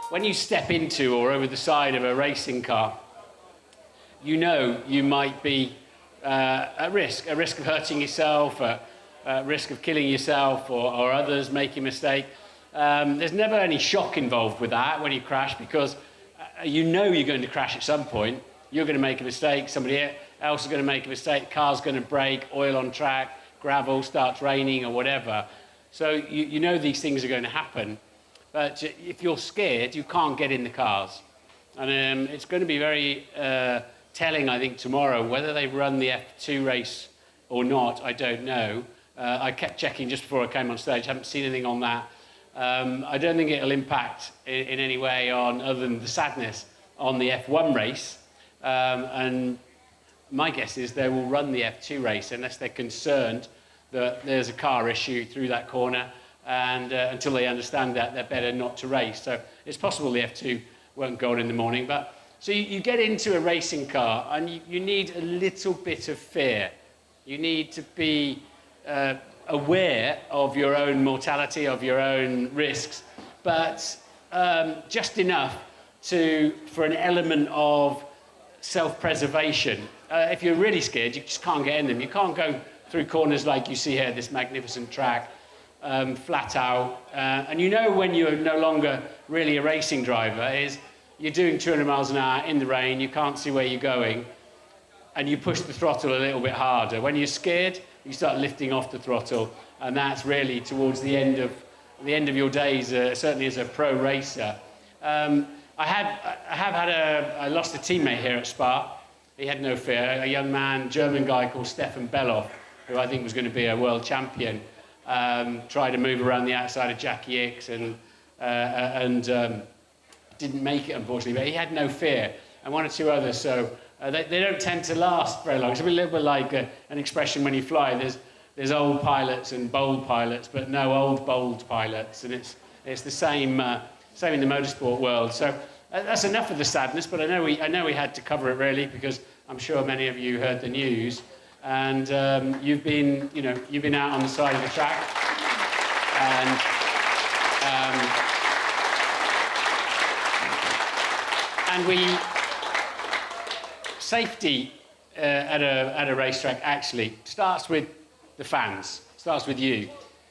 when you step into or over the side of a racing car, you know you might be at risk of hurting yourself, at risk of killing yourself or others, making a mistake. There's never any shock involved with that when you crash, because you know you're going to crash at some point. You're going to make a mistake, somebody else is going to make a mistake, car's going to break, oil on track, gravel, starts raining or whatever. So you know these things are going to happen. But if you're scared, you can't get in the cars. And it's going to be very telling, I think, tomorrow, whether they run the F2 race or not, I don't know. I kept checking just before I came on stage, haven't seen anything on that. I don't think it'll impact in any way on, other than the sadness, on the F1 race. And my guess is they will run the F2 race unless they're concerned that there's a car issue through that corner, and until they understand that, they're better not to race. So it's possible the F2 won't go on in the morning. But so you get into a racing car and you need a little bit of fear. You need to be aware of your own mortality, of your own risks, but just enough for an element of self-preservation. If you're really scared, you just can't get in them. You can't go through corners like you see here, this magnificent track, flat out. And you know when you're no longer really a racing driver is you're doing 200 miles an hour in the rain, you can't see where you're going, and you push the throttle a little bit harder. When you're scared, you start lifting off the throttle, and that's really towards the end of your days, certainly as a pro racer. I lost a teammate here at Spa. He had no fear. A young man, German guy called Stefan Belloff, who I think was going to be a world champion, tried to move around the outside of Jackie Hicks and didn't make it, unfortunately. But he had no fear, and one or two others. So they don't tend to last very long. It's a little bit like an expression when you fly. There's old pilots and bold pilots, but no old bold pilots, and it's the same in the motorsport world. So that's enough of the sadness. But I know we had to cover it really, because I'm sure many of you heard the news, and you've been out on the side of the track, and safety at a racetrack actually starts with the fans, starts with you.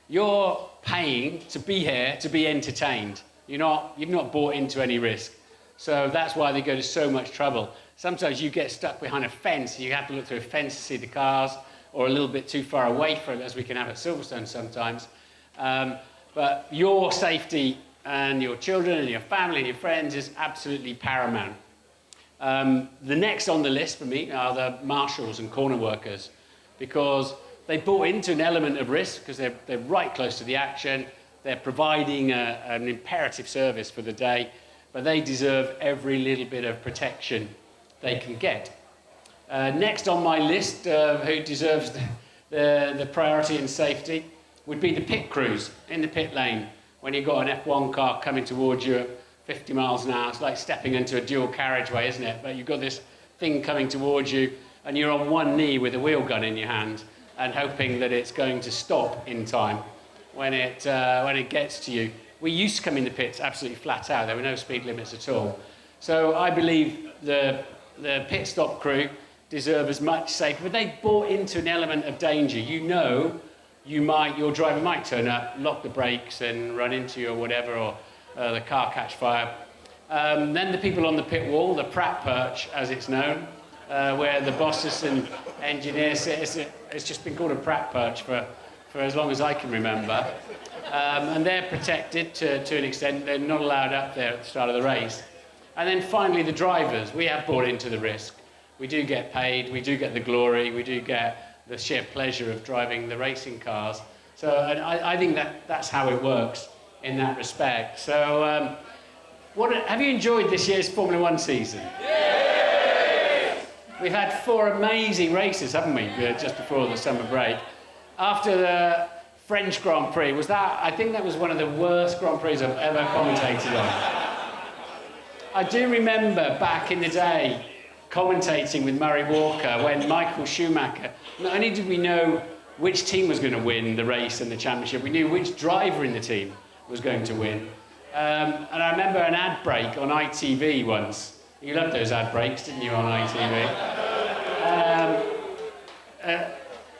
You're paying to be here to be entertained. You've not bought into any risk. So that's why they go to so much trouble. Sometimes you get stuck behind a fence, you have to look through a fence to see the cars, or a little bit too far away from it, as we can have at Silverstone sometimes. But your safety and your children and your family and your friends is absolutely paramount. The next on the list for me are the marshals and corner workers, because they bought into an element of risk, because they're right close to the action. They're providing an imperative service for the day, but they deserve every little bit of protection they can get. Next on my list, who deserves the priority and safety, would be the pit crews in the pit lane. When you've got an F1 car coming towards you at 50 miles an hour, it's like stepping into a dual carriageway, isn't it? But you've got this thing coming towards you, and you're on one knee with a wheel gun in your hand, and hoping that it's going to stop in time when it gets to you. We used to come in the pits absolutely flat out. There were no speed limits at all. So I believe the pit stop crew deserve as much safety, but they bought into an element of danger. You know, your driver might turn up, lock the brakes and run into you or whatever, or the car catch fire. Then the people on the pit wall, the Pratt perch as it's known, where the bosses and engineers sit. It's just been called a Pratt perch for as long as I can remember. And they're protected to an extent. They're not allowed up there at the start of the race. And then finally the drivers. We have bought into the risk. We do get paid, we do get the glory, we do get the sheer pleasure of driving the racing cars. So and I think that's how it works in that respect. So have you enjoyed this year's Formula One season? Yay! We've had 4 amazing races, haven't we, just before the summer break. After the French Grand Prix, I think that was one of the worst Grand Prix I've ever commentated on. I do remember back in the day commentating with Murray Walker when Michael Schumacher, not only did we know which team was going to win the race and the championship, we knew which driver in the team was going to win. And I remember an ad break on ITV once. You loved those ad breaks, didn't you, on ITV?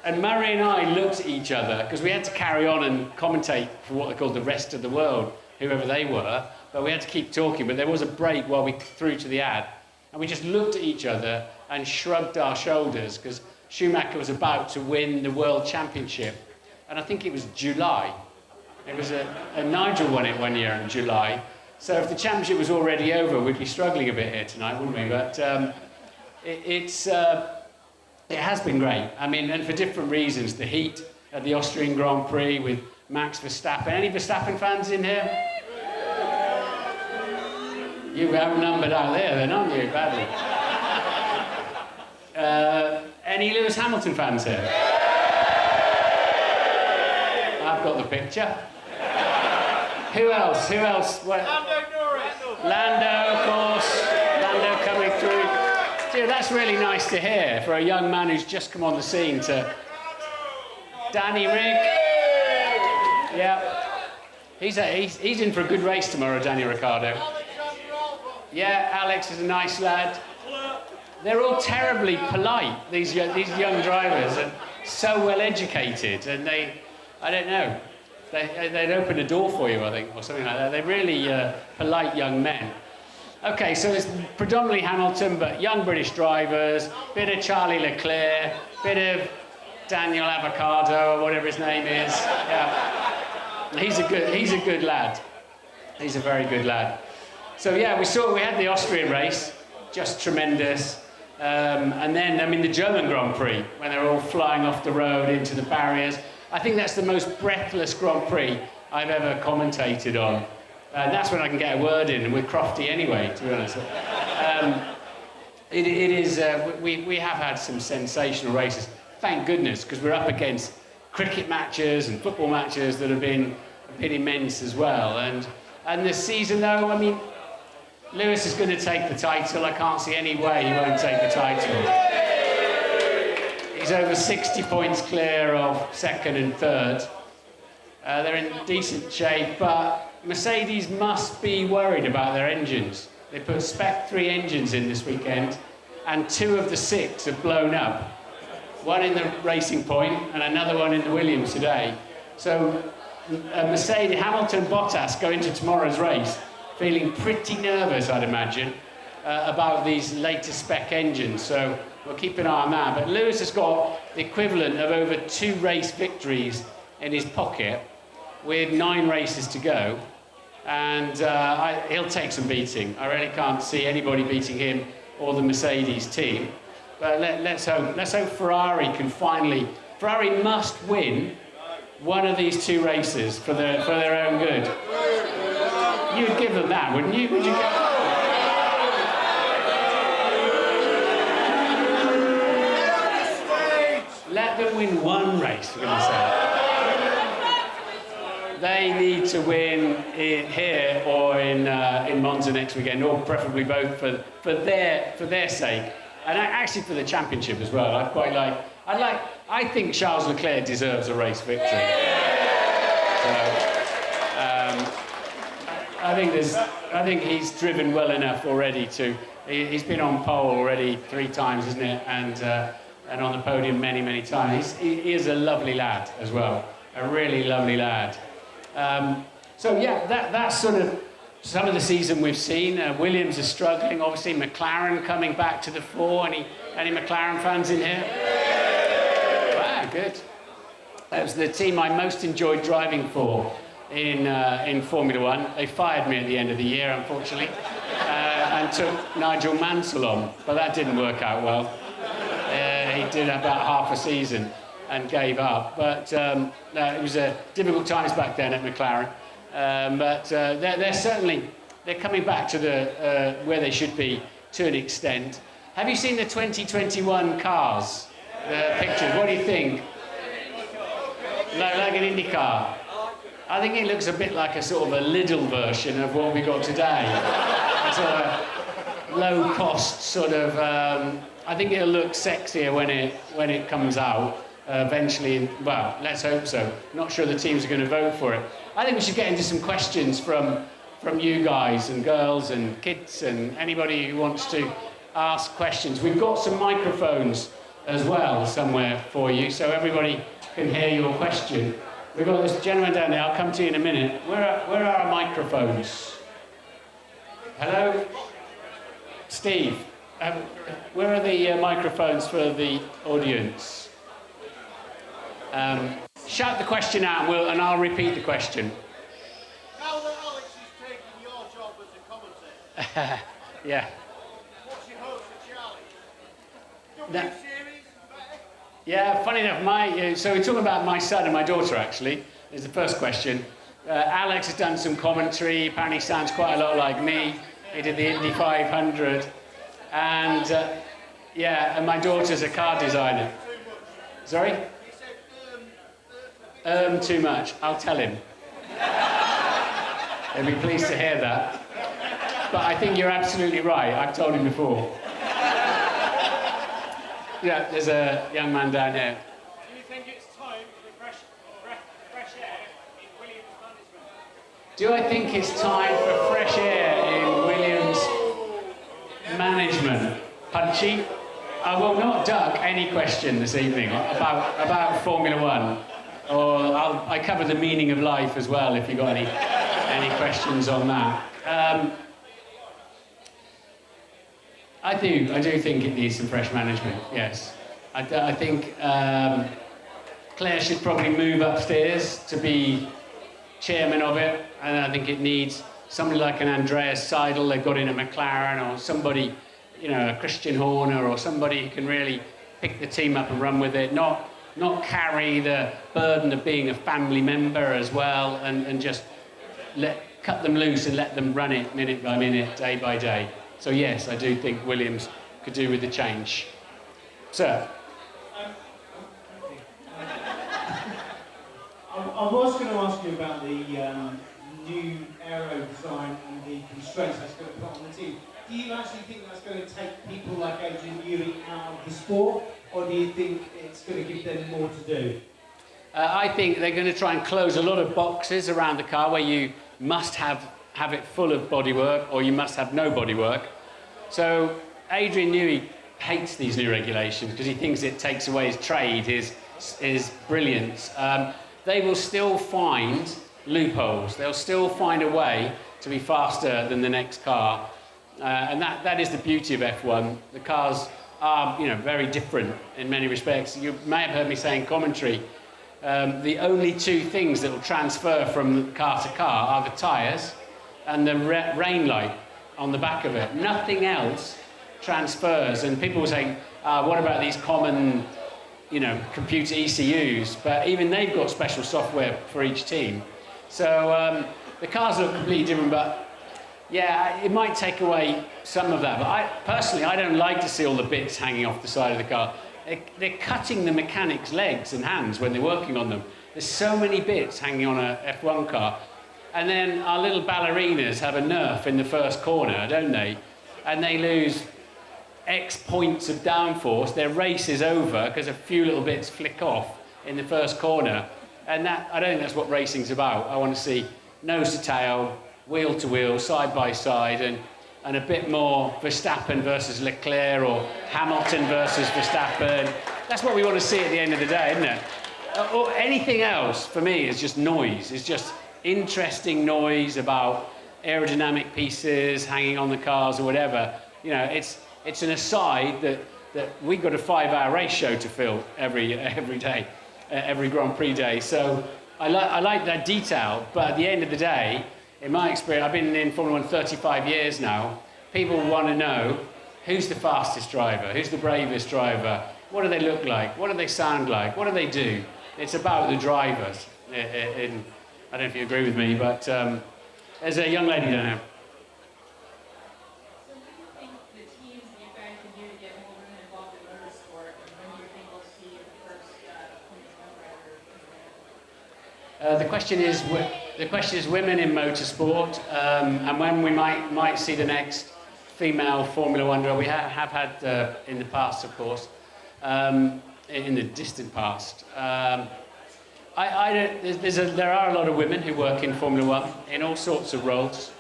And Murray and I looked at each other, because we had to carry on and commentate for what they called the rest of the world, whoever they were, but we had to keep talking. But there was a break while we threw to the ad, and we just looked at each other and shrugged our shoulders, because Schumacher was about to win the World Championship. And I think it was July. It was a Nigel won it one year in July. So if the championship was already over, we'd be struggling a bit here tonight, wouldn't we? But it has been great. I mean, and for different reasons. The heat at the Austrian Grand Prix with Max Verstappen. Any Verstappen fans in here? You're outnumbered out there then, aren't you, badly? Any Lewis Hamilton fans here? I've got the picture. Who else? Who else? Lando Norris. Lando, of course. Lando coming through. Dude, that's really nice to hear for a young man who's just come on the scene to... Danny Rick. Yeah. He's in for a good race tomorrow, Danny Ricciardo. Yeah, Alex is a nice lad. They're all terribly polite, these young drivers, and so well educated, and I don't know, they'd open a door for you, I think, or something like that. They're really polite young men. Okay, so it's predominantly Hamilton, but young British drivers, bit of Charlie Leclerc, bit of Daniel Avocado, or whatever his name is. Yeah. He's a good lad. He's a very good lad. So yeah, we had the Austrian race, just tremendous. And then, I mean, the German Grand Prix, when they're all flying off the road into the barriers. I think that's the most breathless Grand Prix I've ever commentated on. That's when I can get a word in, and we're crofty anyway, to be honest. We have had some sensational races, thank goodness, because we're up against cricket matches and football matches that have been immense as well. And this season, though, I mean, Lewis is going to take the title. I can't see any way he won't take the title. He's over 60 points clear of second and third. They're in decent shape, but Mercedes must be worried about their engines. They put Spec 3 engines in this weekend, and 2 of the 6 have blown up. One in the Racing Point and another one in the Williams today. So Mercedes, Hamilton, Bottas go into tomorrow's race feeling pretty nervous, I'd imagine, about these latest spec engines. So we'll keep an eye on that. But Lewis has got the equivalent of over 2 race victories in his pocket with 9 races to go. And he'll take some beating. I really can't see anybody beating him or the Mercedes team. But let's hope Ferrari can finally... Ferrari must win one of these 2 races for their own good. You'd give them that, wouldn't you? Would you let them win one race, for goodness sake. They need to win it here or in Monza next weekend, or preferably both for their sake, and actually for the championship as well. I think Charles Leclerc deserves a race victory. I think he's driven well enough already to. He's been on pole already 3 times, isn't it? And on the podium many times. He is a lovely lad as well, a really lovely lad. So yeah, that's sort of some of the season we've seen. Williams is struggling, obviously. McLaren coming back to the fore. Any McLaren fans in here? Wow, good. That was the team I most enjoyed driving for in Formula One. They fired me at the end of the year, unfortunately, and took Nigel Mansell on, but that didn't work out well. He did about half a season and gave up, but it was difficult times back then at McLaren. But they're coming back to the where they should be to an extent. Have you seen the 2021 cars? The pictures. What do you think? Like an Indy car. I think it looks a bit like a sort of a Lidl version of what we got today. It's a low-cost sort of. I think it'll look sexier when it comes out eventually. Well, let's hope so. Not sure the teams are going to vote for it. I think we should get into some questions from from you guys and girls and kids and anybody who wants to ask questions. We've got some microphones as well somewhere for you, so everybody can hear your question. We've got this gentleman down there. I'll come to you in a minute. Where are our microphones? Hello? Steve, where are the microphones for the audience? Shout the question out and I'll repeat the question. Now that Alex is taking your job as a commentator, Yeah. what's your hope for Charlie? Don't No. be serious, better. Yeah, funny enough, so we're talking about my son and my daughter, actually, is the first question. Alex has done some commentary, apparently sounds quite a lot like me. He did the Indy 500. And, and my daughter's a car designer. Sorry? Too much. I'll tell him. He'll be pleased to hear that. But I think you're absolutely right. I've told him before. Yeah, there's a young man down here. Do you think it's time for fresh air in Williams management? Do I think it's time for fresh air in Williams management? Punchy? I will not duck any question this evening about Formula One. Or I cover the meaning of life as well, if you've got any questions on that. I do think it needs some fresh management, yes. I think Claire should probably move upstairs to be chairman of it, and I think it needs somebody like an Andreas Seidel they got in a McLaren, or somebody, a Christian Horner, or somebody who can really pick the team up and run with it, not carry the burden of being a family member as well, and just cut them loose and let them run it minute by minute, day by day. So yes, I do think Williams could do with the change. Sir? I was going to ask you about the new aero design and the constraints that's going to put on the team. Do you actually think that's going to take people like Adrian Newey out of the sport, or do you think it's going to give them more to do? I think they're going to try and close a lot of boxes around the car where you must have it full of bodywork or you must have no bodywork. So Adrian Newey hates these new regulations because he thinks it takes away his trade, his brilliance. They will still find loopholes. They'll still find a way to be faster than the next car. And that is the beauty of F1. The cars are, very different in many respects. You may have heard me say in commentary, the only two things that will transfer from car to car are the tyres and the rain light on the back of it. Nothing else transfers. And people will say, what about these common, computer ECUs? But even they've got special software for each team. So the cars look completely different, but yeah, it might take away some of that. But I don't like to see all the bits hanging off the side of the car. They're cutting the mechanics' legs and hands when they're working on them. There's so many bits hanging on a F1 car. And then our little ballerinas have a nerf in the first corner, don't they? And they lose X points of downforce. Their race is over because a few little bits flick off in the first corner. And I don't think that's what racing's about. I want to see nose to tail, wheel to wheel, side by side, and a bit more Verstappen versus Leclerc or Hamilton versus Verstappen. That's what we want to see at the end of the day, isn't it? Or anything else, for me, is just noise. It's just interesting noise about aerodynamic pieces hanging on the cars or whatever. It's an aside that we've got a 5-hour race show to fill every day, every Grand Prix day. So I like that detail, but at the end of the day, in my experience, I've been in Formula 1 35 years now, people want to know who's the fastest driver, who's the bravest driver, what do they look like, what do they sound like, what do they do? It's about the drivers. I don't know if you agree with me, but there's a young lady down there. So what do you think the teams that you guys can do to get more women involved in motorsport, and when do you think we'll see the first Formula 1 driver? The question is women in motorsport, and when we might see the next female Formula One driver. We have had in the past, of course, in the distant past. There are a lot of women who work in Formula One in all sorts of roles.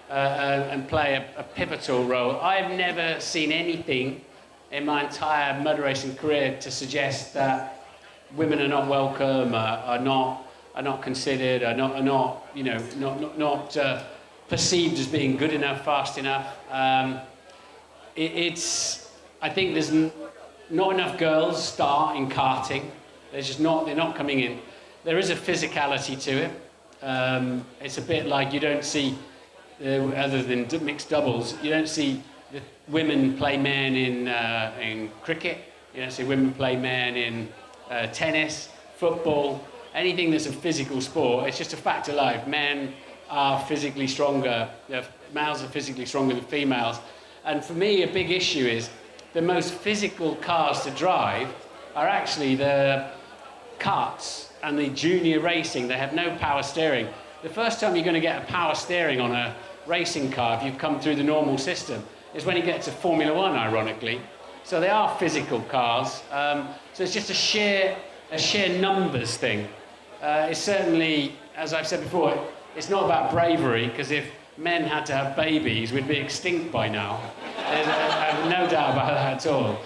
and play a pivotal role. I've never seen anything in my entire mud racing career to suggest that women are not welcome, are not considered, are not you know, not perceived as being good enough, fast enough. I think there's not enough girls start in karting. They're not coming in. There is a physicality to it. It's a bit like you don't see, other than mixed doubles, you don't see the women play men in cricket. You don't see women play men in tennis, football, anything that's a physical sport. It's just a fact of life. Men are physically stronger. Males are physically stronger than females. And for me, a big issue is the most physical cars to drive are actually the karts and the junior racing. They have no power steering. The first time you're going to get a power steering on a racing car, if you've come through the normal system, is when you get to Formula One, ironically. So they are physical cars. So it's just a sheer numbers thing. It's certainly, as I've said before, it's not about bravery, because if men had to have babies, we'd be extinct by now. I have no doubt about that at all.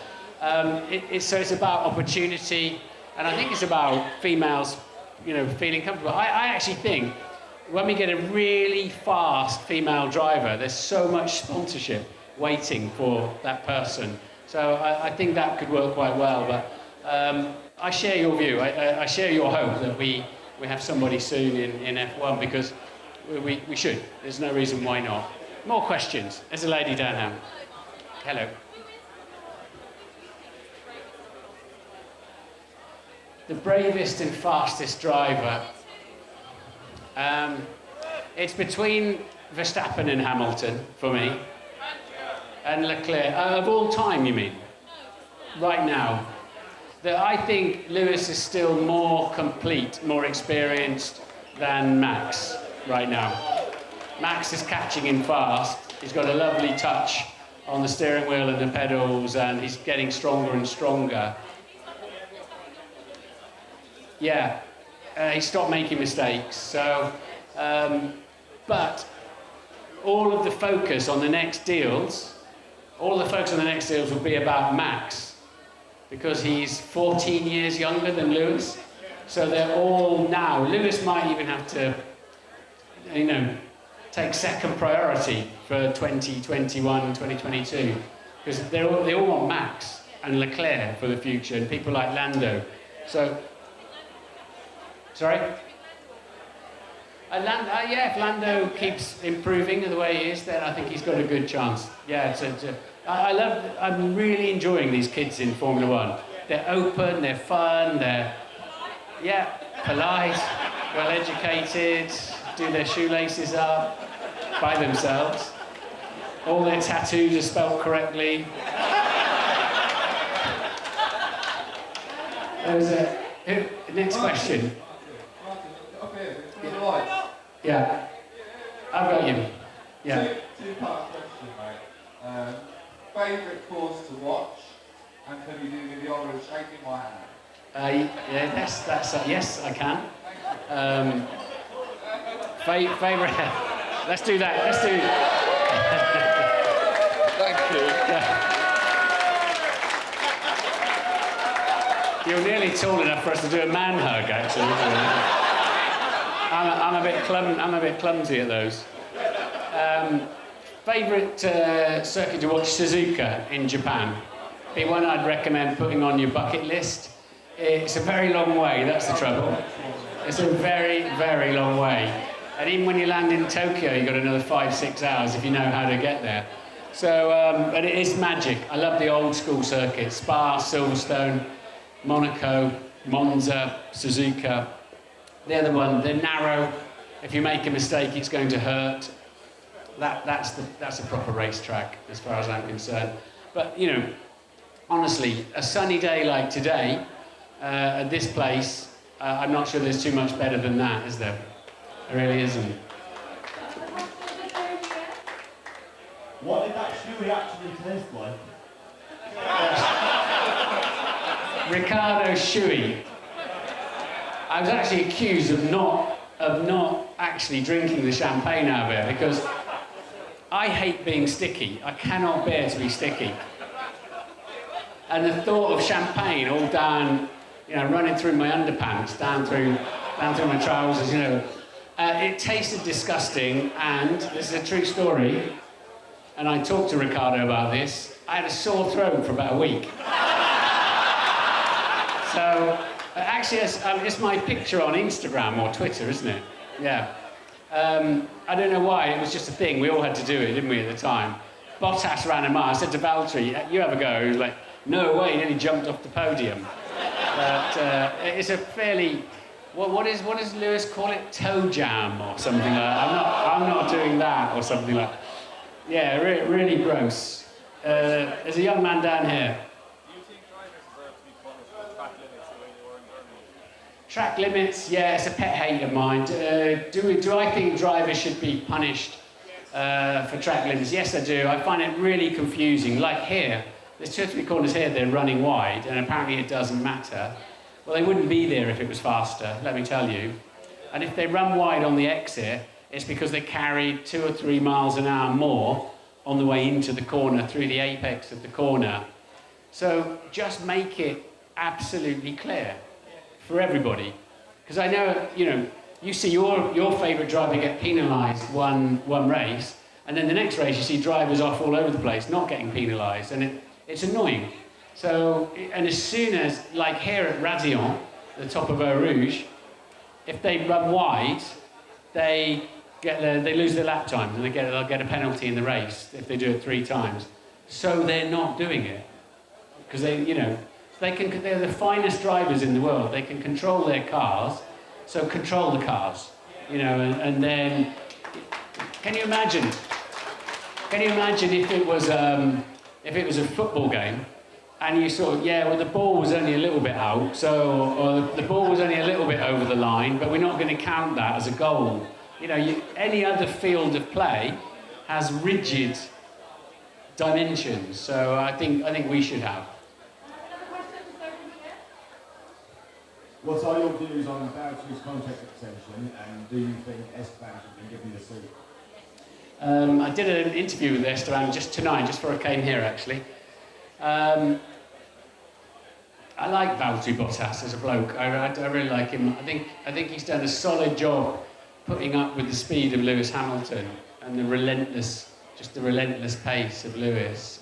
So it's about opportunity, and I think it's about females, you know, feeling comfortable. I actually think when we get a really fast female driver, there's so much sponsorship waiting for that person. So I think that could work quite well. But I share your view. I share your hope that we have somebody soon in F1, because we should. There's no reason why not. More questions? There's a lady down here. Hello. The bravest and fastest driver. It's between Verstappen and Hamilton for me, and Leclerc. Of all time, you mean? Right now. I think Lewis is still more complete, more experienced than Max right now. Max is catching him fast. He's got a lovely touch on the steering wheel and the pedals, and he's getting stronger and stronger. Yeah, he stopped making mistakes. So, but all of the focus on the next deals, will be about Max, because he's 14 years younger than Lewis. So they're all now. Lewis might even have to, you know, take second priority for 2021, 2022, because they all want Max and Leclerc for the future, and people like Lando. So, sorry? If Lando keeps improving the way he is, then I think he's got a good chance. Yeah, I'm really enjoying these kids in Formula One. They're open, they're fun, they're, polite, well-educated, do their shoelaces up by themselves. All their tattoos are spelled correctly. Next question. Yeah, I've got you. Yeah. Two-part question, mate. Favourite course to watch, and can you do me the honour of shaking my hand? Yes, I can. Favourite. Let's do that. Thank you. You're nearly tall enough for us to do a man hug, actually. I'm a bit clumsy at those. Favourite circuit to watch, Suzuka in Japan. Be one I'd recommend putting on your bucket list. It's a very long way, that's the trouble. It's a very, very long way. And even when you land in Tokyo, you've got another 5-6 hours if you know how to get there. So, but it is magic. I love the old school circuits. Spa, Silverstone, Monaco, Monza, Suzuka. They're the one. They're narrow. If you make a mistake, it's going to hurt. That's a proper racetrack, as far as I'm concerned. But you know, honestly, a sunny day like today at this place, I'm not sure there's too much better than that, is there? There really isn't. What did that shoey actually taste like? Ricardo Shui. I was actually accused of not actually drinking the champagne out of it, because I hate being sticky. I cannot bear to be sticky. And the thought of champagne all down, you know, running through my underpants, down through my trousers, you know, it tasted disgusting. And this is a true story. And I talked to Ricardo about this. I had a sore throat for about a week. So, actually, it's my picture on Instagram or Twitter, isn't it? Yeah. I don't know why, it was just a thing. We all had to do it, didn't we, at the time? Bottas ran a mile. I said to Valtteri, you have a go. He was like, no way, and then he jumped off the podium. But it's a fairly... What does Lewis call it? Toe jam or something like that. I'm not doing that or something like that. Yeah, really gross. There's a young man down here. Do you think drivers deserve to be punished for track limits the way they were in Germany? Track limits, yeah, it's a pet hate of mine. Do I think drivers should be punished for track limits? Yes, I do. I find it really confusing. Like here, there's 2 or 3 corners here, they're running wide, and apparently it doesn't matter. Well, they wouldn't be there if it was faster, let me tell you. And if they run wide on the exit, it's because they carried 2 or 3 miles an hour more on the way into the corner, through the apex of the corner. So just make it absolutely clear for everybody. Because I know, you know, you see your favourite driver get penalised one race, and then the next race you see drivers off all over the place, not getting penalised, and it's annoying. So, and as soon as, like here at Radillon, the top of Eau Rouge, if they run wide, they lose their lap time, and they'll get a penalty in the race if they do it 3 times. So they're not doing it because they're the finest drivers in the world. They can control their cars, so control the cars, you know. And then, can you imagine if it was a football game? And you sort of, yeah, well, the ball was only a little bit out, or the ball was only a little bit over the line, but we're not going to count that as a goal. You know, any other field of play has rigid dimensions, so I think we should have. What are your views on Valtteri's contract extension, and do you think Esteban should be given the seat? I did an interview with Esteban just tonight, just before I came here, actually. I like Valtteri Bottas as a bloke. I really like him. I think he's done a solid job putting up with the speed of Lewis Hamilton and the relentless pace of Lewis.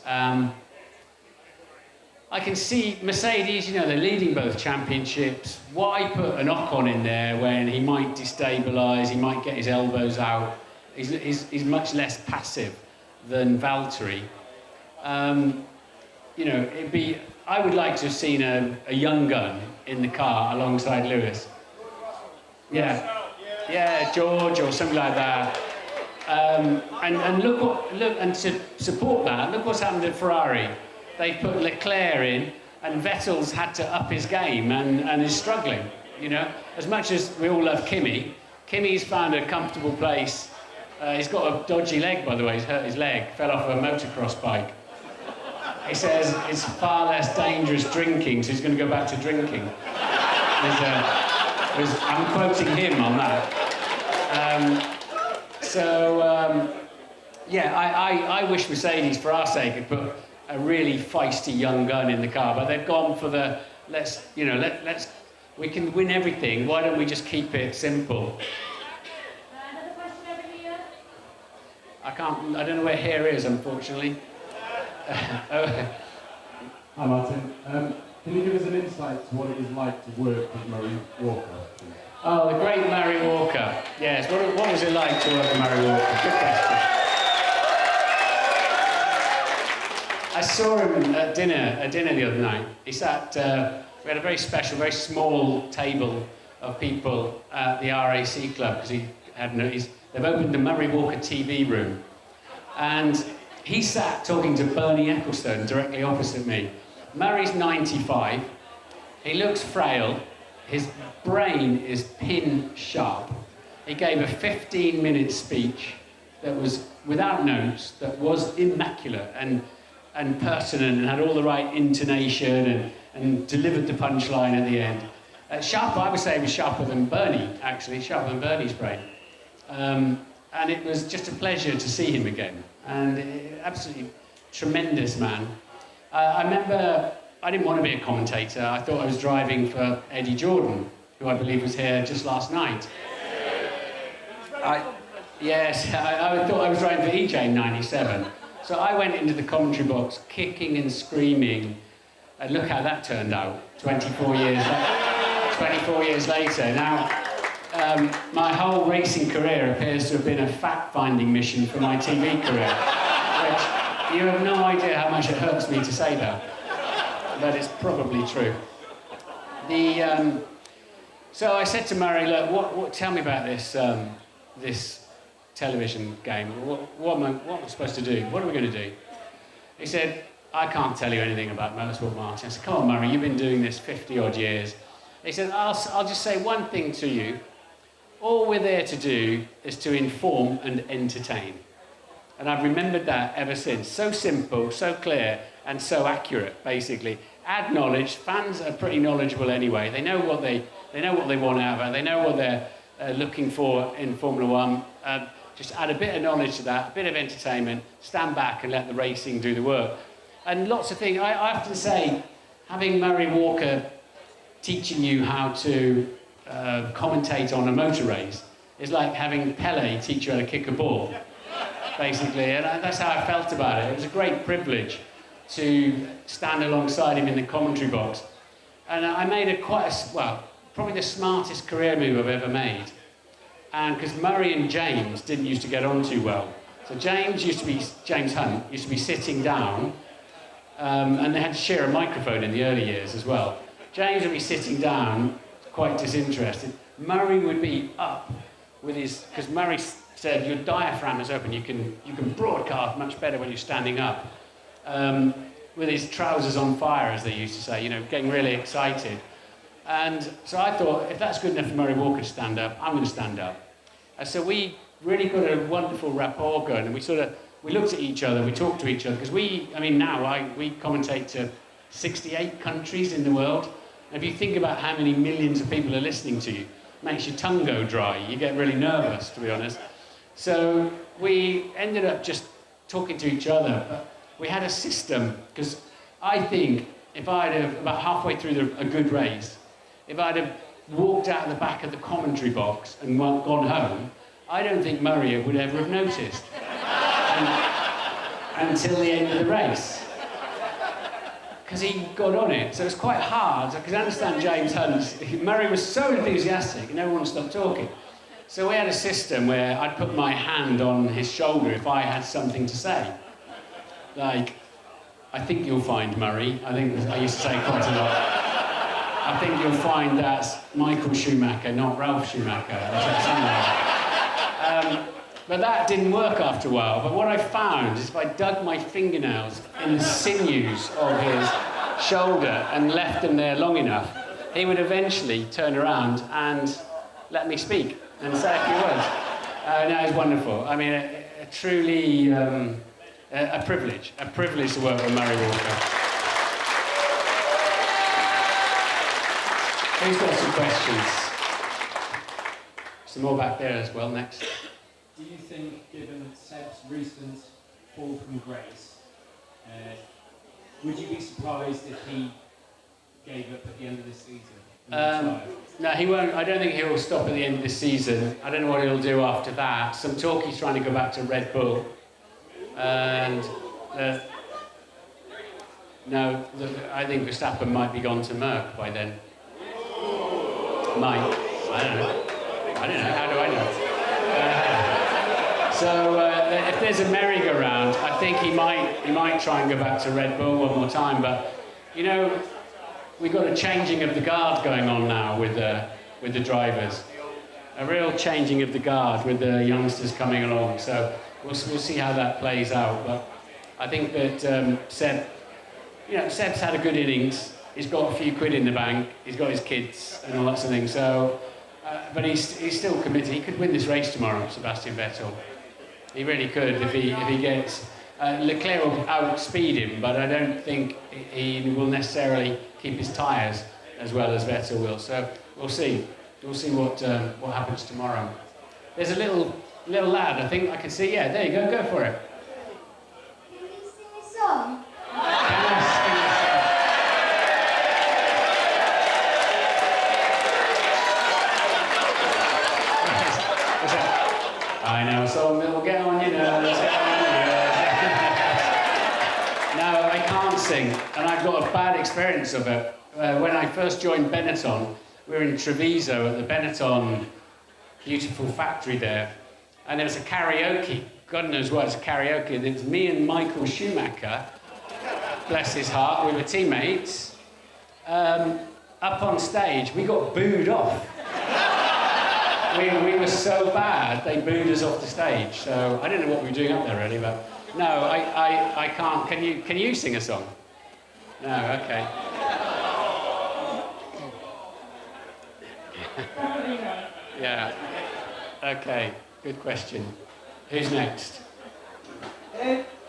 I can see Mercedes, you know, they're leading both championships. Why put an Ocon in there when he might destabilise, he might get his elbows out? He's much less passive than Valtteri. You know, I would like to have seen a young gun in the car alongside Lewis. Yeah, George or something like that. And to support that, look what's happened at Ferrari. They put Leclerc in, and Vettel's had to up his game and is struggling. You know, as much as we all love Kimi's found a comfortable place. He's got a dodgy leg, by the way. He's hurt his leg, fell off a motocross bike. He says it's far less dangerous drinking, so he's going to go back to drinking. I'm quoting him on that. I wish Mercedes, for our sake, had put a really feisty young gun in the car, but they've gone for the we can win everything. Why don't we just keep it simple? Another question over here. I don't know where here is, unfortunately. Hi Martin, can you give us an insight to what it was like to work with Murray Walker? Oh, the great Murray Walker. Yes, what was it like to work with Murray Walker? Good question. I saw him at dinner the other night. He sat, we had a very special, very small table of people at the RAC club, because they've opened the Murray Walker TV room. And he sat talking to Bernie Ecclestone directly opposite me. Murray's 95. He looks frail. His brain is pin sharp. He gave a 15-minute speech that was without notes, that was immaculate and pertinent and had all the right intonation and delivered the punchline at the end. Sharp, I would say, was sharper than Bernie, actually, sharper than Bernie's brain. And it was just a pleasure to see him again. and absolutely tremendous man. I remember I didn't want to be a commentator. I thought I was driving for Eddie Jordan, who I believe was here just last night. Yes, I thought I was driving for EJ in '97. So I went into the commentary box kicking and screaming, and look how that turned out 24 years later. Now, my whole racing career appears to have been a fact-finding mission for my TV career, which you have no idea how much it hurts me to say that, but it's probably true. So I said to Murray, look, tell me about this television game. What am I supposed to do? What are we going to do? He said, I can't tell you anything about motorsport marketing. I said, come on, Murray, you've been doing this 50-odd years. He said, I'll just say one thing to you. All we're there to do is to inform and entertain. And I've remembered that ever since. So simple, so clear, and so accurate, basically. Add knowledge. Fans are pretty knowledgeable anyway. They know what they want out of it. They know what they're looking for in Formula One. Just add a bit of knowledge to that, a bit of entertainment, stand back and let the racing do the work. And lots of things. I often say, having Murray Walker teaching you how to commentate on a motor race is like having Pele teach you how to kick a ball, basically. And that's how I felt about it. It was a great privilege to stand alongside him in the commentary box. And I made probably the smartest career move I've ever made. And because Murray and James didn't used to get on too well. So James Hunt used to be sitting down, and they had to share a microphone in the early years as well. James would be sitting down, quite disinterested. Murray would be up with his, because Murray said your diaphragm is open, you can broadcast much better when you're standing up. With his trousers on fire, as they used to say, getting really excited. And so I thought, if that's good enough for Murray Walker to stand up, I'm going to stand up. And so we really got a wonderful rapport going, and we looked at each other, we talked to each other, because we commentate to 68 countries in the world. And if you think about how many millions of people are listening to you, it makes your tongue go dry. You get really nervous, to be honest. So we ended up just talking to each other. But we had a system, because I think if I'd have, about halfway through a good race, if I'd have walked out the back of the commentary box and gone home, I don't think Murray would ever have noticed until the end of the race. Because he got on it. So it was quite hard, because I understand James Hunt, Murray was so enthusiastic and everyone stopped talking. So we had a system where I'd put my hand on his shoulder if I had something to say. Like, I think you'll find, Murray, I used to say quite a lot, I think you'll find that's Michael Schumacher, not Ralph Schumacher. But that didn't work after a while. But what I found is if I dug my fingernails in the sinews of his shoulder and left them there long enough, he would eventually turn around and let me speak and say a few words. No, it was wonderful. I mean, truly a privilege to work with Murray Walker. Who's got some questions? Some more back there as well, next. Do you think, given Seb's recent fall from grace, would you be surprised if he gave up at the end of this season? No, he won't. I don't think he'll stop at the end of this season. I don't know what he'll do after that. Some talk he's trying to go back to Red Bull. And I think Verstappen might be gone to Merck by then. Might. I don't know. How do I know? So if there's a merry-go-round, I think he might try and go back to Red Bull one more time. But we've got a changing of the guard going on now with the drivers. A real changing of the guard with the youngsters coming along. So we'll see how that plays out. But I think that Seb's had a good innings. He's got a few quid in the bank. He's got his kids and all that sort of thing. So, but he's still committed. He could win this race tomorrow, Sebastian Vettel. He really could if he gets. Leclerc will outspeed him, but I don't think he will necessarily keep his tyres as well as Vettel will. So we'll see. We'll see what happens tomorrow. There's a little lad. I think I can see. Yeah, there you go. Go for it. I know, so we'll get on your nerves. No, I can't sing, and I've got a bad experience of it. When I first joined Benetton, we were in Treviso at the Benetton beautiful factory there, and there was a karaoke. God knows what, it's a karaoke. And it was me and Michael Schumacher, bless his heart, we were teammates. Up on stage, we got booed off. we were so bad, they booed us off the stage. So I don't know what we were doing up there really, but no, I can't. Can you sing a song? No, okay. Yeah. Okay, good question. Who's next?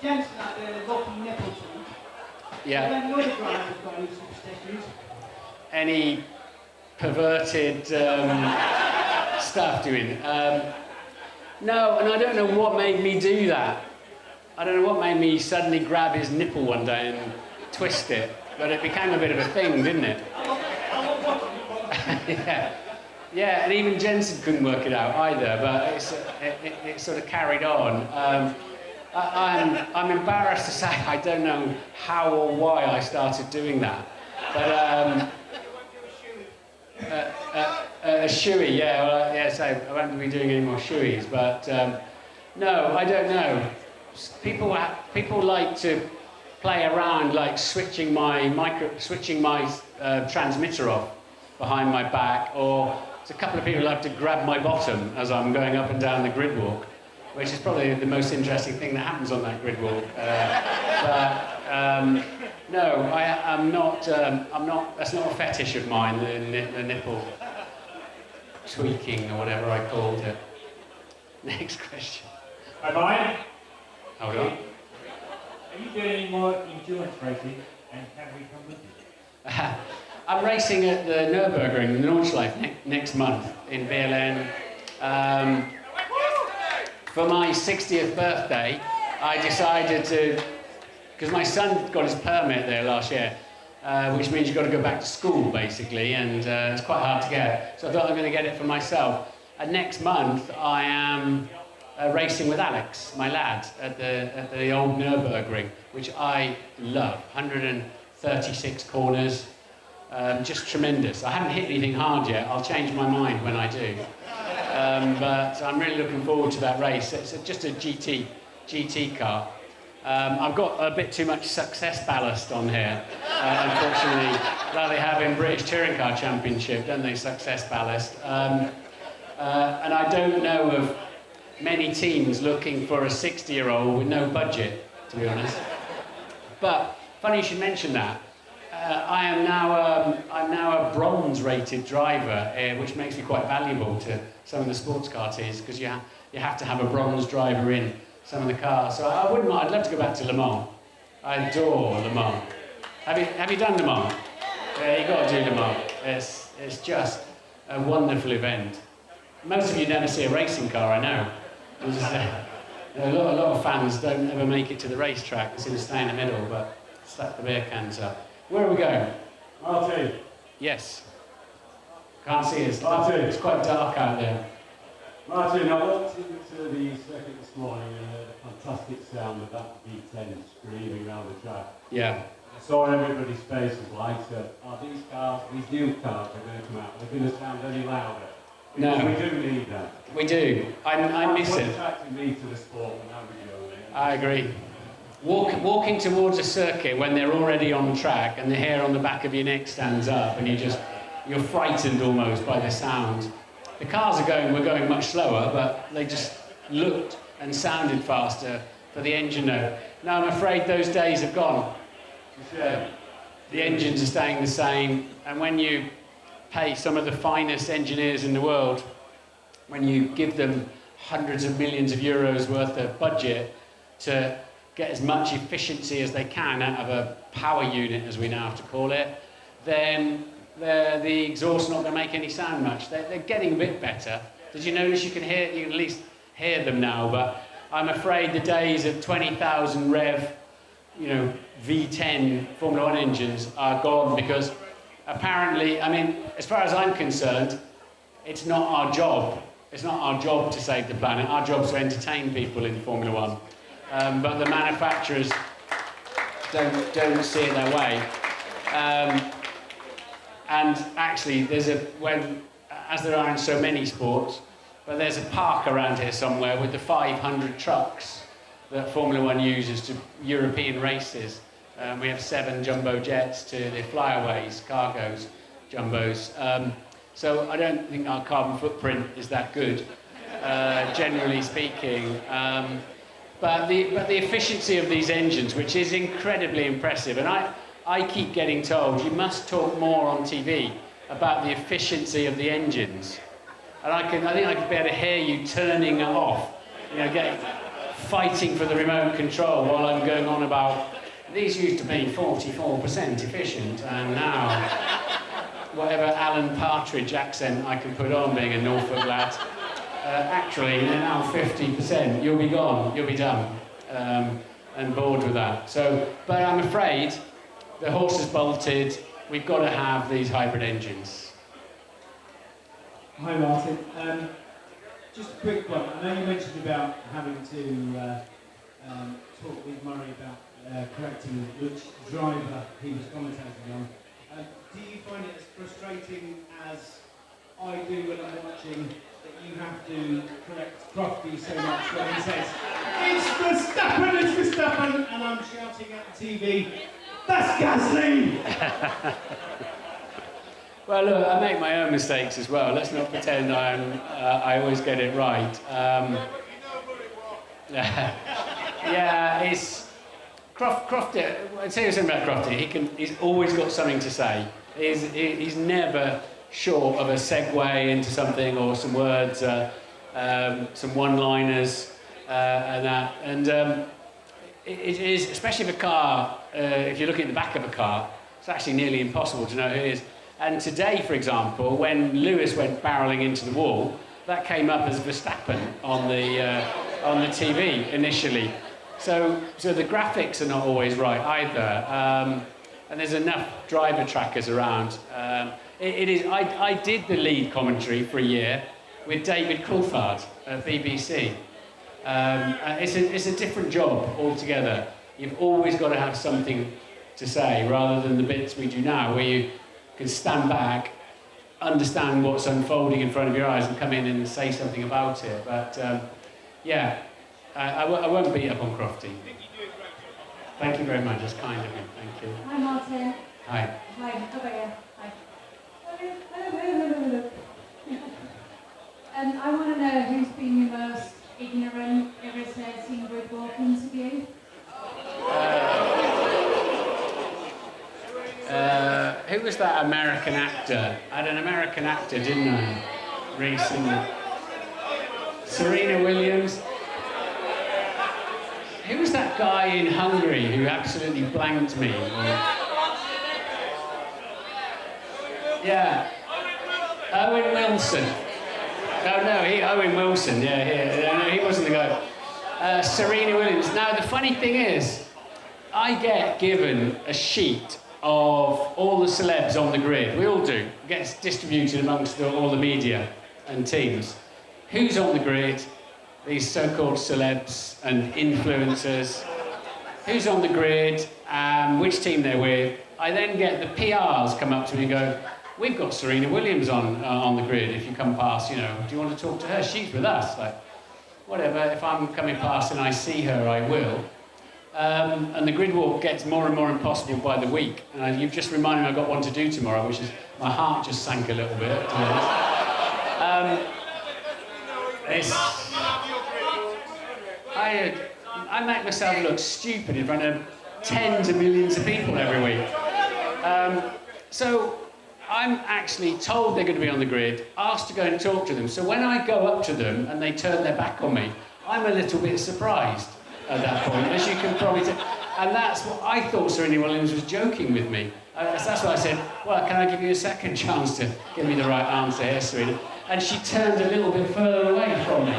Jensen at the Rocky Nipple Tweet. Yeah. Any other drivers got any superstitions? Any perverted stuff doing? No, and I don't know what made me do that. I don't know what made me suddenly grab his nipple one day and twist it, but it became a bit of a thing, didn't it? Yeah. Yeah, and even Jensen couldn't work it out either, but it sort of carried on. I'm embarrassed to say I don't know how or why I started doing that. But a shoey, yeah, well, yeah, so I won't be doing any more shoeys, but no, I don't know. People like to play around, like switching my transmitter off behind my back, or a couple of people like to grab my bottom as I'm going up and down the grid walk, which is probably the most interesting thing that happens on that grid walk. No, I'm not. That's not a fetish of mine. The nipple tweaking or whatever I called it. Next question. Bye bye. Hold on. Are you doing any more endurance racing, and can we come with you? I'm racing at the Nürburgring, the Nordschleife, next month in Berlin. For my 60th birthday, I decided to, because my son got his permit there last year, which means you've got to go back to school, basically, and it's quite hard to get. So I thought I'm going to get it for myself. And next month, I am racing with Alex, my lad, at the old Nürburgring, which I love. 136 corners. Just tremendous. I haven't hit anything hard yet. I'll change my mind when I do. But I'm really looking forward to that race. It's just a GT car. I've got a bit too much success ballast on here, unfortunately. Like they have in British Touring Car Championship, don't they? Success ballast. And I don't know of many teams looking for a 60-year-old with no budget, to be honest. But funny you should mention that. I'm now a bronze-rated driver, which makes me quite valuable to some of the sports car teams because you have to have a bronze driver in some of the cars. So I wouldn't mind. I'd love to go back to Le Mans. I adore Le Mans. Have you done Le Mans? Yeah, you got to do Le Mans. It's just a wonderful event. Most of you never see a racing car, I know. A lot of fans don't ever make it to the racetrack. They seem to stay in the middle, but slap the beer cans up. Where are we going? Martin. Yes. Can't see us. Martin. It's quite dark out there. Martin, I walked into the circuit this morning and heard a fantastic sound of that V10 screaming around the track. Yeah. I saw everybody's faces light up. Are these cars, these new cars are going to come out, they're going to sound any louder? Because No. we do need that. We do. I miss What it. attracted me to the sport when I was young. I agree. Walking towards a circuit when they're already on track and the hair on the back of your neck stands up and you're frightened almost by the sound. The cars were going much slower, but they just looked and sounded faster for the engine note. Now I'm afraid those days have gone. The engines are staying the same, and when you pay some of the finest engineers in the world, when you give them hundreds of millions of euros worth of budget to get as much efficiency as they can out of a power unit, as we now have to call it, then the exhaust's not going to make any sound much. They're getting a bit better. Did you notice you can at least hear them now? But I'm afraid the days of 20,000 rev, V10 Formula 1 engines are gone because apparently, as far as I'm concerned, it's not our job It's not our job to save the planet. Our job is to entertain people in Formula One. But the manufacturers don't see it that way. And actually, as there are in so many sports, but there's a park around here somewhere with the 500 trucks that Formula One uses to European races. We have 7 jumbo jets to the flyaways, cargos, jumbos. So I don't think our carbon footprint is that good, generally speaking. But the efficiency of these engines, which is incredibly impressive, and I keep getting told you must talk more on TV about the efficiency of the engines. And I think I could be able to hear you turning it off, fighting for the remote control while I'm going on about these used to be 44% efficient, and now whatever Alan Partridge accent I can put on, being a Norfolk lad, actually they're now 50%. You'll be gone, you'll be done, and bored with that. So, but I'm afraid the horse has bolted. We've got to have these hybrid engines. Hi Martin. Just a quick one. I know you mentioned about having to talk with Murray about correcting which driver he was commentating on. Do you find it as frustrating as I do when I'm watching that you have to correct Crofty so much when he says, "It's Verstappen," and I'm shouting at the TV, "That's Gasly!" Well, look, I make my own mistakes as well. Let's not pretend I always get it right. Yeah, it's Crofty. I'll tell you something about Crofty. He's always got something to say. He's never short of a segue into something or some words, some one-liners, and that. And it is, especially if a car, if you're looking at the back of a car, it's actually nearly impossible to know who it is. And today, for example, when Lewis went barrelling into the wall, that came up as Verstappen on the TV initially. So the graphics are not always right either. And there's enough driver trackers around. It is. I did the lead commentary for a year with David Coulthard at BBC. It's a different job altogether. You've always got to have something to say rather than the bits we do now, where you can stand back, understand what's unfolding in front of your eyes, and come in and say something about it. But yeah, I won't beat up on Crofty. Thank you very much. That's kind of you. Thank you. Hi, Martin. Hi. Hi, how about you? Hi. I want to know who's been your most ignorant ever since seen Rick Walkins interview? Who was that American actor? I had an American actor, didn't I? Recently. Serena Williams. Who was that guy in Hungary who absolutely blanked me? Yeah. Owen Wilson. Owen Wilson. Yeah. No, he wasn't the guy. Serena Williams. Now, the funny thing is, I get given a sheet of all the celebs on the grid. We all do. It gets distributed amongst all the media and teams. Who's on the grid? These so-called celebs and influencers. Who's on the grid? Which team they're with. I then get the PRs come up to me and go, "We've got Serena Williams on the grid. If you come past, do you want to talk to her? She's with us." Like, whatever. If I'm coming past and I see her, I will. And the grid walk gets more and more impossible by the week. And you've just reminded me I've got one to do tomorrow, which is, my heart just sank a little bit, to be honest. I make myself look stupid in front of tens of millions of people every week. So I'm actually told they're going to be on the grid, asked to go and talk to them. So when I go up to them and they turn their back on me, I'm a little bit surprised at that point, as you can probably tell. And that's what I thought Serena Williams was joking with me. That's why I said, "Well, can I give you a second chance to give me the right answer here, Serena?" And she turned a little bit further away from me.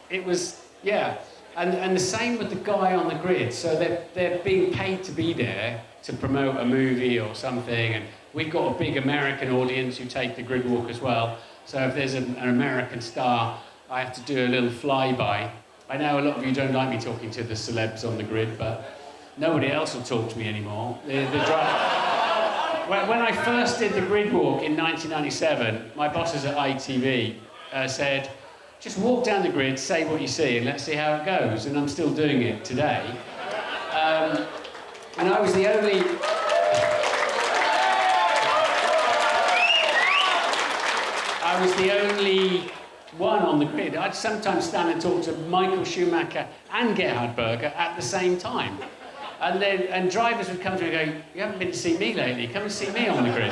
It was, yeah. And the same with the guy on the grid. So they're being paid to be there to promote a movie or something. And we've got a big American audience who take the grid walk as well. So if there's an American star, I have to do a little flyby. I know a lot of you don't like me talking to the celebs on the grid, but nobody else will talk to me anymore. When I first did the grid walk in 1997, my bosses at ITV said, just walk down the grid, say what you see, and let's see how it goes. And I'm still doing it today. And I was the only... I was the only one on the grid. I'd sometimes stand and talk to Michael Schumacher and Gerhard Berger at the same time. And drivers would come to me and go, you haven't been to see me lately, come and see me on the grid.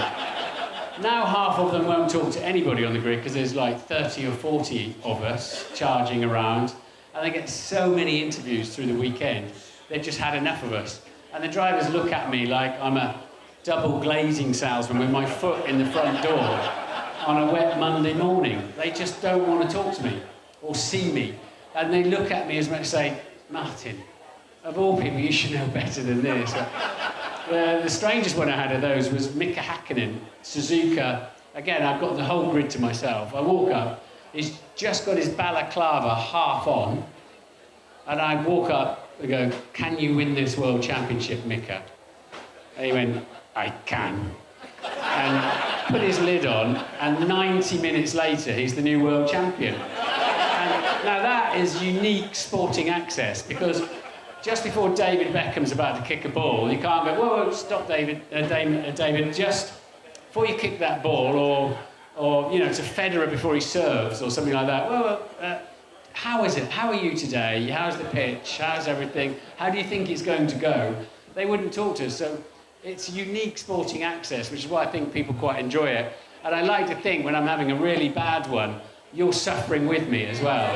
Now half of them won't talk to anybody on the grid because there's like 30 or 40 of us charging around, and they get so many interviews through the weekend, they've just had enough of us. And the drivers look at me like I'm a double glazing salesman with my foot in the front door on a wet Monday morning. They just don't want to talk to me or see me. And they look at me as much as say, Martin, of all people, you should know better than this. The strangest one I had of those was Mika Hakkinen, Suzuka. Again, I've got the whole grid to myself. I walk up, he's just got his balaclava half on, and I walk up and go, can you win this World Championship, Mika? And he went, I can. And put his lid on, and 90 minutes later, he's the new world champion. And now that is unique sporting access, because just before David Beckham's about to kick a ball, you can't go, whoa, whoa, stop, David, David, just before you kick that ball, or you know, to Federer before he serves, or something like that. Whoa, how is it? How are you today? How's the pitch? How's everything? How do you think it's going to go? They wouldn't talk to us, so it's unique sporting access, which is why I think people quite enjoy it. And I like to think when I'm having a really bad one, you're suffering with me as well.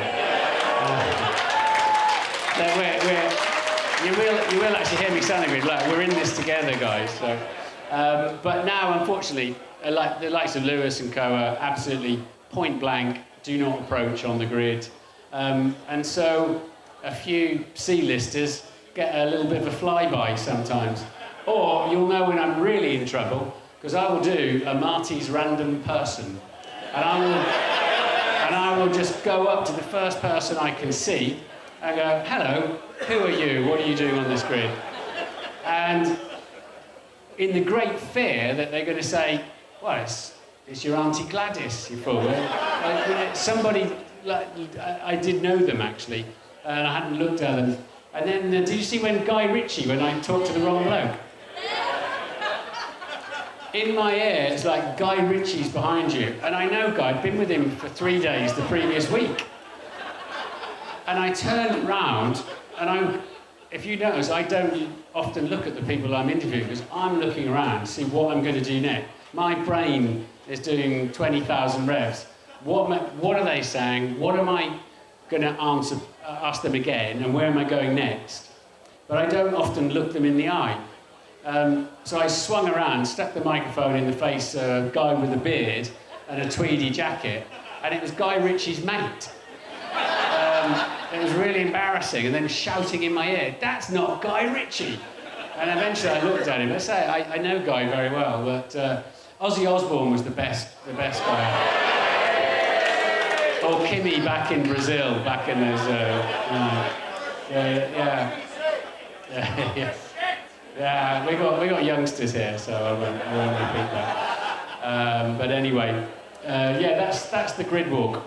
You will actually hear me sounding good. Like, we're in this together, guys. So, but now, unfortunately, like the likes of Lewis and Co are absolutely point blank, do not approach on the grid. And so a few C-listers get a little bit of a flyby sometimes. Or you'll know when I'm really in trouble, because I will do a Marty's random person. And I will just go up to the first person I can see and go, hello, who are you? What are you doing on this grid? And in the great fear that they're going to say, well, it's your Auntie Gladys, you fool. Somebody, like, I did know them actually, and I hadn't looked at them. And then, did you see when Guy Ritchie, when I talked to the wrong bloke? In my ear, it's like Guy Ritchie's behind you. And I know Guy, I'd been with him for 3 days the previous week. And I turned round, and if you notice, I don't often look at the people I'm interviewing, because I'm looking around to see what I'm going to do next. My brain is doing 20,000 revs. What are they saying? What am I going to ask them again, and where am I going next? But I don't often look them in the eye. So I swung around, stuck the microphone in the face of a guy with a beard and a tweedy jacket, and it was Guy Ritchie's mate. It was really embarrassing, and then shouting in my ear, that's not Guy Ritchie. And eventually I looked at him. Let's say I know Guy very well, but Ozzy Osbourne was the best guy. Or Kimmy back in Brazil, back in those, yeah, we got youngsters here, so I won't repeat that. But anyway, yeah, that's the grid walk.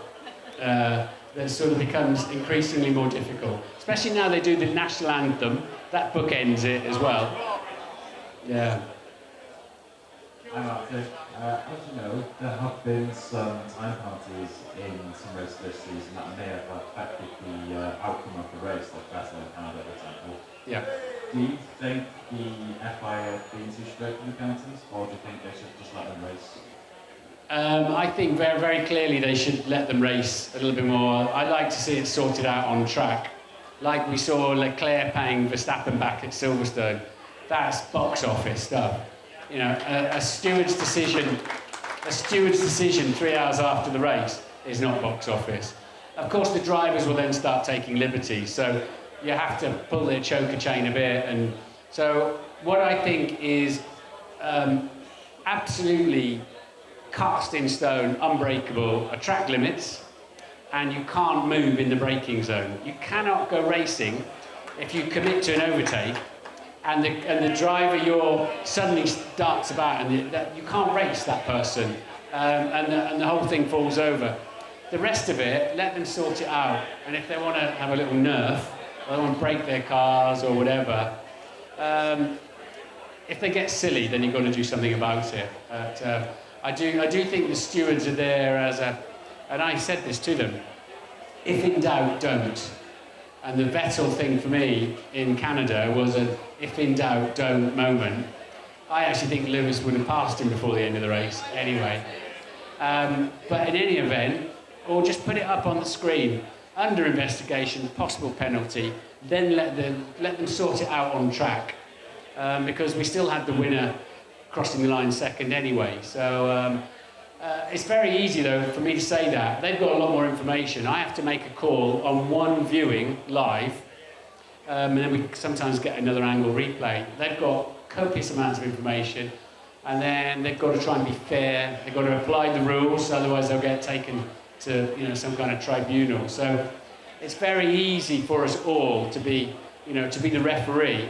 That sort of becomes increasingly more difficult, especially now they do the national anthem. That bookends it as well. Yeah. As you know, there have been some time penalties in some races this season that may have affected the outcome of the race, like Vettel and Canada, for example. Yeah. Do you think the FIA have been too strict with the penalties, or do you think they should just let them race? I think very, very clearly they should let them race a little bit more. I'd like to see it sorted out on track. Like we saw Leclerc paying Verstappen back at Silverstone. That's box office stuff. You know, a steward's decision 3 hours after the race is not box office. Of course, the drivers will then start taking liberties, so you have to pull their choker chain a bit. And so what I think is absolutely cast in stone, unbreakable track limits, and you can't move in the braking zone. You cannot go racing if you commit to an overtake and the driver you're suddenly darts about, and you can't race that person, and the whole thing falls over. The rest of it, let them sort it out, and if they want to have a little nerf, or they want to break their cars or whatever, if they get silly, then you've got to do something about it. But, I do think the stewards are there as and I said this to them, if in doubt, don't. And the Vettel thing for me in Canada was an if in doubt, don't moment. I actually think Lewis would have passed him before the end of the race anyway. But in any event, or just put it up on the screen, under investigation, possible penalty, then let them sort it out on track. Because we still had the winner crossing the line second anyway. So it's very easy though for me to say that. They've got a lot more information. I have to make a call on one viewing live, and then we sometimes get another angle replay. They've got copious amounts of information, and then they've got to try and be fair. They've got to apply the rules, otherwise they'll get taken to some kind of tribunal. So it's very easy for us all to be the referee.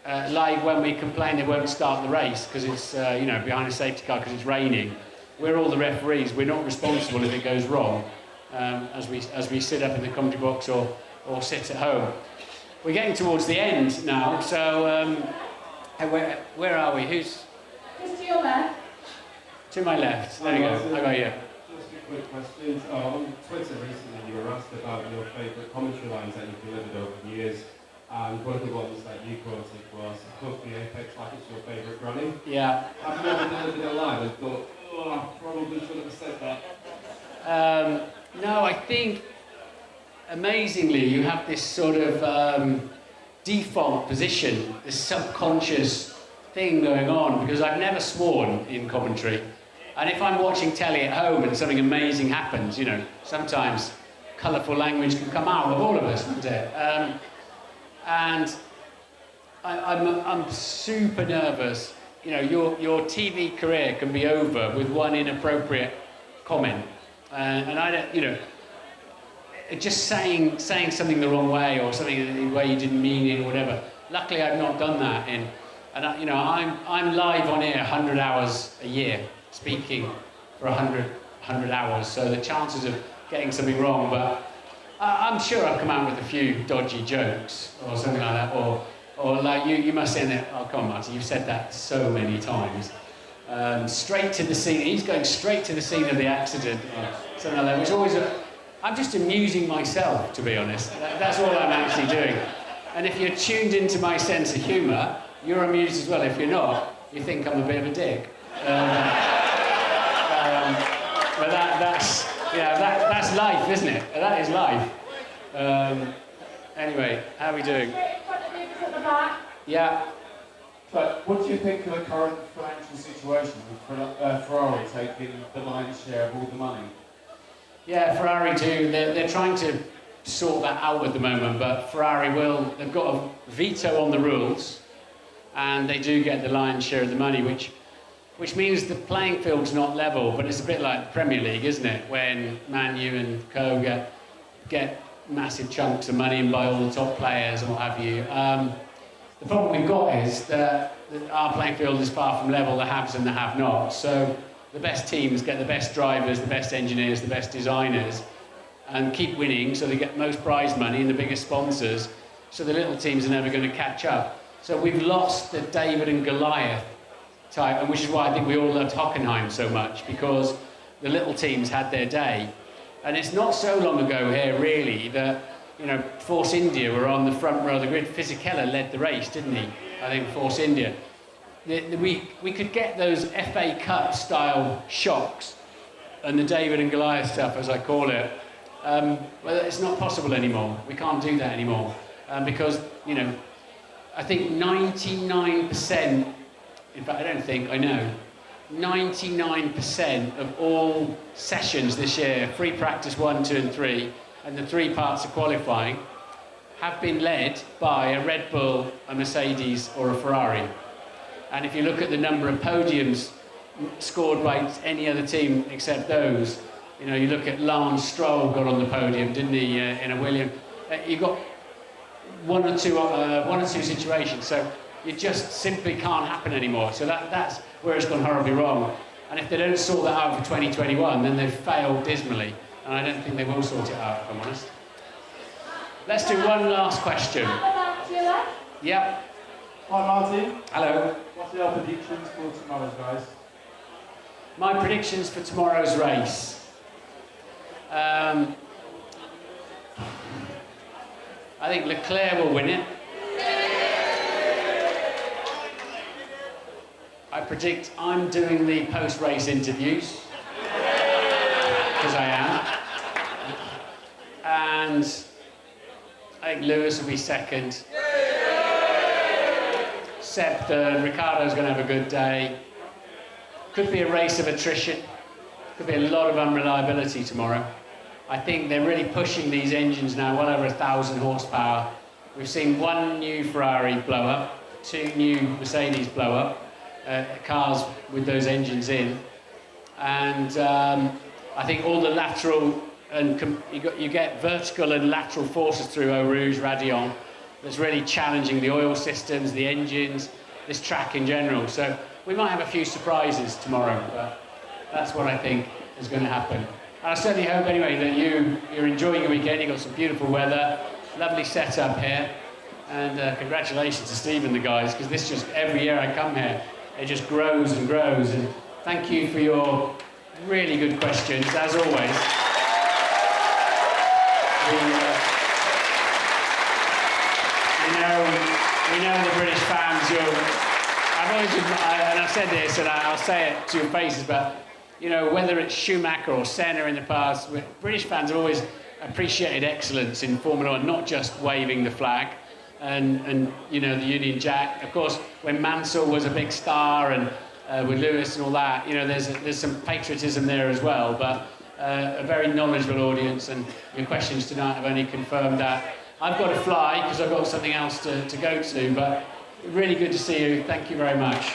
Like when we complain they won't start the race because it's behind a safety car because it's raining. We're all the referees. We're not responsible if it goes wrong, as we sit up in the commentary box or sit at home. We're getting towards the end now, so where are we? Who's? Just to your left. To my left. There you go. I got you. Just a quick question. On Twitter recently, you were asked about your favourite commentary lines that you've delivered over the years. And one of the ones that you quoted was, "Hug the apex like it's your favourite granny." Yeah. Have you ever delivered a line and thought, "Oh, I probably should have said that"? No, I think amazingly you have this sort of default position, this subconscious thing going on, because I've never sworn in commentary. And if I'm watching telly at home and something amazing happens, sometimes colourful language can come out of all of us, doesn't it? And I'm super nervous. Your TV career can be over with one inappropriate comment, and I don't, just saying something the wrong way or something in a way you didn't mean it or whatever. Luckily, I've not done that. I'm live on air 100 hours a year, speaking for 100 hours. So the chances of getting something wrong, but. I'm sure I've come out with a few dodgy jokes or something like that, or like you must say that. Oh, come on, Marty, you've said that so many times. Straight to the scene. He's going straight to the scene of the accident, or something like that. Which always, I'm just amusing myself, to be honest. That's all I'm actually doing. And if you're tuned into my sense of humour, you're amused as well. If you're not, you think I'm a bit of a dick. But that's life, isn't it? That is life. Anyway, how are we doing? At the back. Yeah. But what do you think of the current financial situation with Ferrari taking the lion's share of all the money? Yeah, Ferrari do. They're trying to sort that out at the moment, but Ferrari they've got a veto on the rules, and they do get the lion's share of the money, which means the playing field's not level, but it's a bit like the Premier League, isn't it? When Man U and co get massive chunks of money and buy all the top players and what have you. The problem we've got is that our playing field is far from level, the haves and the have-nots. So the best teams get the best drivers, the best engineers, the best designers, and keep winning, so they get most prize money and the biggest sponsors, so the little teams are never going to catch up. So we've lost the David and Goliath type, and which is why I think we all loved Hockenheim so much, because the little teams had their day. And it's not so long ago here, really, that Force India were on the front row of the grid. Fisichella led the race, didn't he? I think Force India. We could get those FA Cup style shocks and the David and Goliath stuff, as I call it. Well, it's not possible anymore. We can't do that anymore because I think 99%. In fact, I know 99% of all sessions this year, free practice 1, 2 and 3, and the 3 parts of qualifying, have been led by a Red Bull, a Mercedes or a Ferrari. And if you look at the number of podiums scored by any other team except those. You know, you look at Lance Stroll got on the podium, didn't he, in a William? You got one or two situations, so it just simply can't happen anymore. So that's where it's gone horribly wrong. And if they don't sort that out for 2021, then they've failed dismally. And I don't think they will sort it out, if I'm honest. Let's do one last question. Yep. Hi Martin. Hello. What's your predictions for tomorrow's guys? My predictions for tomorrow's race. I think Leclerc will win it. I predict I'm doing the post-race interviews, because I am. And I think Lewis will be second. Seb third. Ricardo's going to have a good day. Could be a race of attrition. Could be a lot of unreliability tomorrow. I think they're really pushing these engines now, well over 1,000 horsepower. We've seen one new Ferrari blow up, two new Mercedes blow up, cars with those engines in. And I think all the lateral, and you get vertical and lateral forces through Eau Rouge, Raidillon, that's really challenging the oil systems, the engines, this track in general. So we might have a few surprises tomorrow, but that's what I think is going to happen. And I certainly hope anyway that you're enjoying your weekend. You've got some beautiful weather, lovely setup here, and congratulations to Steve and the guys, because this just, every year I come here, it just grows and grows. And thank you for your really good questions, as always. We know the British fans, and I've said this, and I'll say it to your faces, but you know, whether it's Schumacher or Senna in the past, British fans have always appreciated excellence in Formula One, not just waving the flag and you know, the Union Jack. Of course, when Mansell was a big star and with Lewis and all that, you know, there's some patriotism there as well, but a very knowledgeable audience, and your questions tonight have only confirmed that. I've got to fly because I've got something else to go to, but really good to see you. Thank you very much.